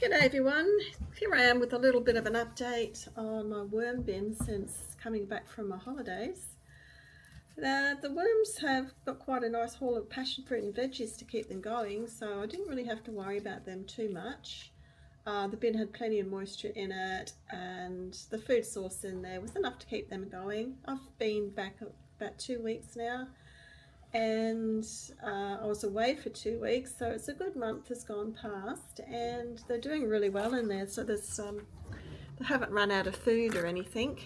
G'day everyone, here I am with a little bit of an update on my worm bin since coming back from my holidays. The worms have got quite a nice haul of passion fruit and veggies to keep them going, so I didn't really have to worry about them too much. The bin had plenty of moisture in it and the food source in there was enough to keep them going. I've been back about 2 weeks now, and I was away for 2 weeks, so it's a good month has gone past and they're doing really well in there. So there's they haven't run out of food or anything.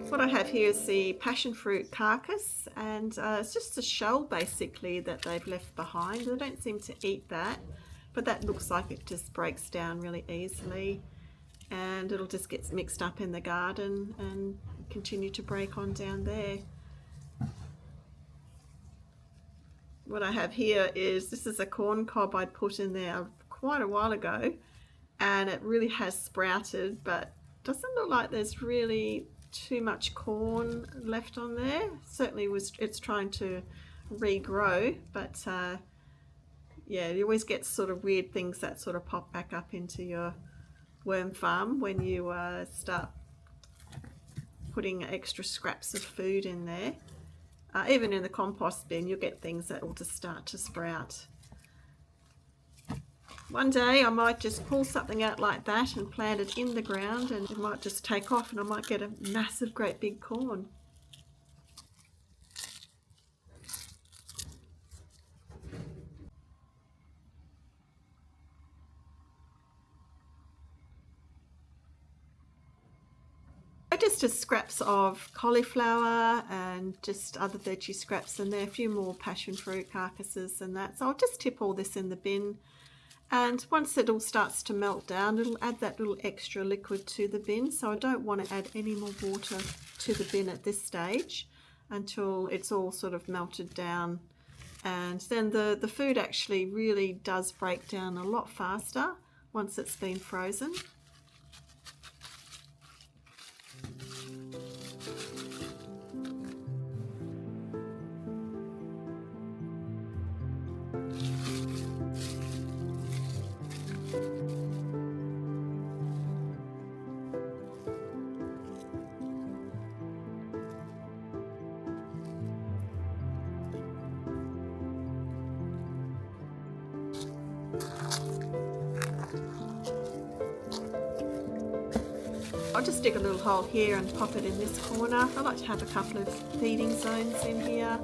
What I have here is the passion fruit carcass, and it's just a shell basically that they've left behind. They don't seem to eat that, but that looks like it just breaks down really easily and it'll just get mixed up in the garden and continue to break on down there. What I have here is, this is a corn cob I put in there quite a while ago and it really has sprouted, but doesn't look like there's really too much corn left on there. Certainly it's trying to regrow, but yeah, you always get sort of weird things that sort of pop back up into your worm farm when you start putting extra scraps of food in there. Even in the compost bin you'll get things that will just start to sprout. One day I might just pull something out like that and plant it in the ground and it might just take off and I might get a massive great big corn. Just scraps of cauliflower and just other veggie scraps, and there are a few more passion fruit carcasses and that. So I'll just tip all this in the bin, and once it all starts to melt down it'll add that little extra liquid to the bin. So I don't want to add any more water to the bin at this stage until it's all sort of melted down, and then the food actually really does break down a lot faster once it's been frozen. I'll just dig a little hole here and pop it in this corner. I like to have a couple of feeding zones in here,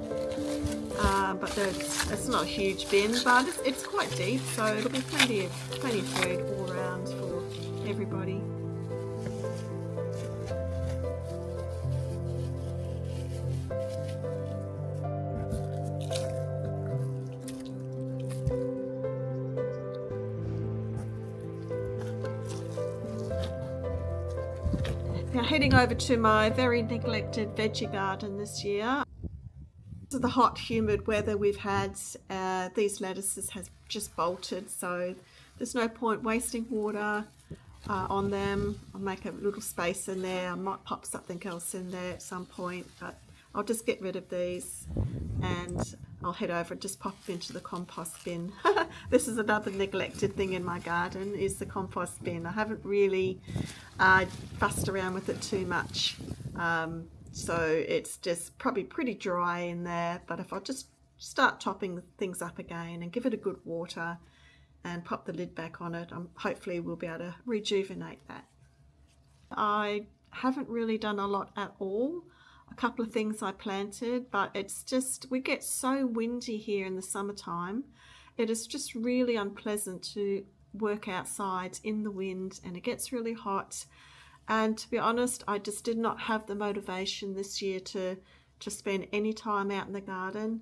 but it's not a huge bin, but it's quite deep, so it'll be plenty of food all around for everybody. Now heading over to my very neglected veggie garden this year. Because of the hot humid weather we've had, these lettuces have just bolted, so there's no point wasting water on them. I'll make a little space in there. I might pop something else in there at some point, but I'll just get rid of these and I'll head over and just pop them into the compost bin. This is another neglected thing in my garden, is the compost bin. I haven't really fussed around with it too much, so it's just probably pretty dry in there, but if I just start topping things up again and give it a good water and pop the lid back on it, hopefully we'll be able to rejuvenate that. I haven't really done a lot at all. A couple of things I planted, but it's just, we get so windy here in the summertime. It is just really unpleasant to work outside in the wind, and it gets really hot. And to be honest, I just did not have the motivation this year to spend any time out in the garden.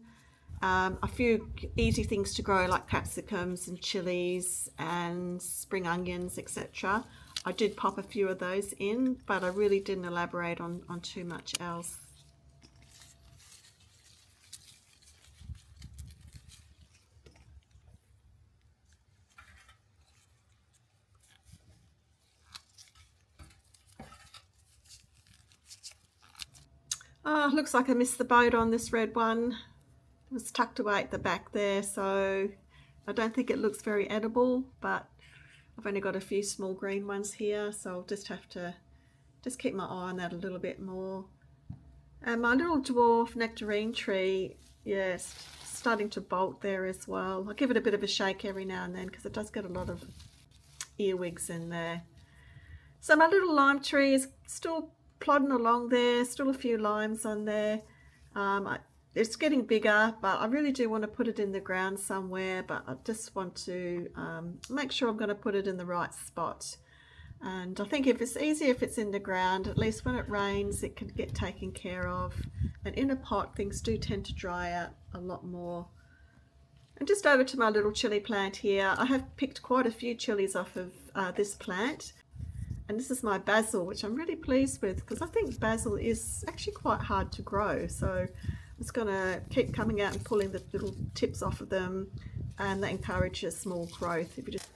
A few easy things to grow like capsicums and chillies and spring onions, etc. I did pop a few of those in, but I really didn't elaborate on too much else. Oh, looks like I missed the boat on this red one. It was tucked away at the back there, so I don't think it looks very edible, but I've only got a few small green ones here, so I'll just have to keep my eye on that a little bit more. And my little dwarf nectarine tree, yes, starting to bolt there as well. I'll give it a bit of a shake every now and then because it does get a lot of earwigs in there. So my little lime tree is still plodding along there, still a few limes on there. It's getting bigger, but I really do want to put it in the ground somewhere, but I just want to make sure I'm going to put it in the right spot. And I think if it's easier if it's in the ground, at least when it rains it can get taken care of, and in a pot things do tend to dry out a lot more. And just over to my little chilli plant here. I have picked quite a few chilies off of this plant, and this is my basil, which I'm really pleased with because I think basil is actually quite hard to grow, so I'm just going to keep coming out and pulling the little tips off of them, and that encourages small growth. If you just